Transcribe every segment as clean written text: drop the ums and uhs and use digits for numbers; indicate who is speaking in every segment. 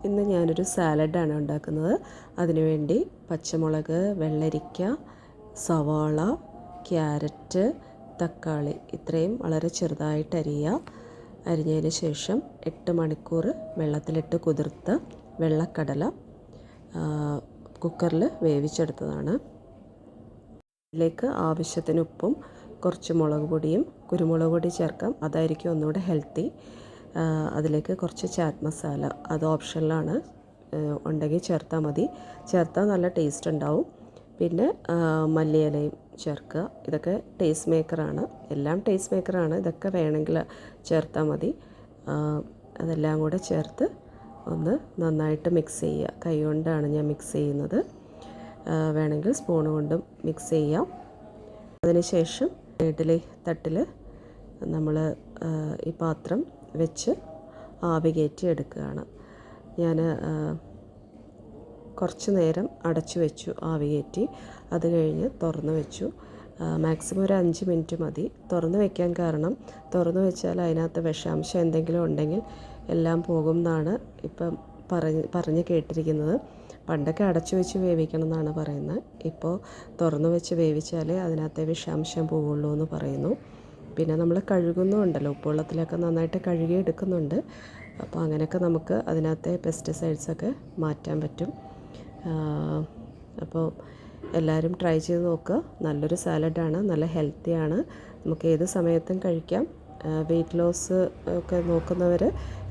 Speaker 1: ഇന്ന് ഞാനൊരു സാലഡാണ് ഉണ്ടാക്കുന്നത്. അതിനുവേണ്ടി പച്ചമുളക്, വെള്ളരിക്ക, സവാള, ക്യാരറ്റ്, തക്കാളി ഇത്രയും വളരെ ചെറുതായിട്ട് അരിഞ്ഞതിന് ശേഷം 8 മണിക്കൂർ വെള്ളത്തിലിട്ട് കുതിർത്ത വെള്ളക്കടല കുക്കറിൽ വേവിച്ചെടുത്തതാണ്. ഇതിലേക്ക് ആവശ്യത്തിന് ഉപ്പും കുറച്ച് മുളക് പൊടിയും കുരുമുളക് പൊടി ചേർക്കാം, അതായിരിക്കും ഒന്നുകൂടെ ഹെൽത്തി. അതിലേക്ക് കുറച്ച് ചാറ്റ് മസാല, അത് ഓപ്ഷനിലാണ്, ഉണ്ടെങ്കിൽ ചേർത്താൽ മതി. ചേർത്താൽ നല്ല ടേസ്റ്റ് ഉണ്ടാവും. പിന്നെ മല്ലിയിലയും ചേർക്കുക. ഇതൊക്കെ ടേസ്റ്റ് മേക്കറാണ്, എല്ലാം ടേസ്റ്റ് മേക്കറാണ്. ഇതൊക്കെ വേണമെങ്കിൽ ചേർത്താൽ മതി. അതെല്ലാം കൂടെ ചേർത്ത് ഒന്ന് നന്നായിട്ട് മിക്സ് ചെയ്യുക. കൈ കൊണ്ടാണ് ഞാൻ മിക്സ് ചെയ്യുന്നത്, വേണമെങ്കിൽ സ്പൂൺ കൊണ്ടും മിക്സ് ചെയ്യാം. അതിനുശേഷം ഇഡ്ഡലി തട്ടിൽ നമ്മൾ ഈ പാത്രം വെച്ച് ആവി കയറ്റി എടുക്കുകയാണ്. ഞാൻ കുറച്ച് നേരം അടച്ചു വെച്ചു, ആവി കയറ്റി. അത് കഴിഞ്ഞ് തുറന്ന് വെച്ചു. മാക്സിമം ഒരു 5 മിനിറ്റ് മതി തുറന്ന് വയ്ക്കാൻ. കാരണം തുറന്ന് വെച്ചാൽ അതിനകത്ത് വിഷാംശം എന്തെങ്കിലും ഉണ്ടെങ്കിൽ എല്ലാം പോകും എന്നാണ് ഇപ്പം പറഞ്ഞ് കേട്ടിരിക്കുന്നത്. പണ്ടൊക്കെ അടച്ചു വെച്ച് വേവിക്കണം എന്നാണ് പറയുന്നത്. ഇപ്പോൾ തുറന്ന് വെച്ച് വേവിച്ചാലേ അതിനകത്തെ വിഷാംശം പോവുള്ളൂ എന്ന് പറയുന്നു. പിന്നെ നമ്മൾ കഴുകുന്നുണ്ടല്ലോ, ഉപ്പുവെള്ളത്തിലൊക്കെ നന്നായിട്ട് കഴുകി എടുക്കുന്നുണ്ട്. അപ്പോൾ അങ്ങനെയൊക്കെ നമുക്ക് അതിനകത്തെ പെസ്റ്റിസൈഡ്സൊക്കെ മാറ്റാൻ പറ്റും. അപ്പോൾ എല്ലാവരും ട്രൈ ചെയ്ത് നോക്കുക. നല്ലൊരു സാലഡാണ്, നല്ല ഹെൽത്തിയാണ്, നമുക്ക് ഏത് സമയത്തും കഴിക്കാം. വെയിറ്റ് ലോസ് ഒക്കെ നോക്കുന്നവർ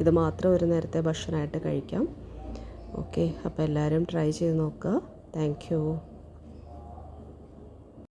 Speaker 1: ഇത് മാത്രം ഒരു നേരത്തെ ഭക്ഷണമായിട്ട് കഴിക്കാം. ഓക്കെ, അപ്പോൾ എല്ലാവരും ട്രൈ ചെയ്ത് നോക്കുക. Thank you.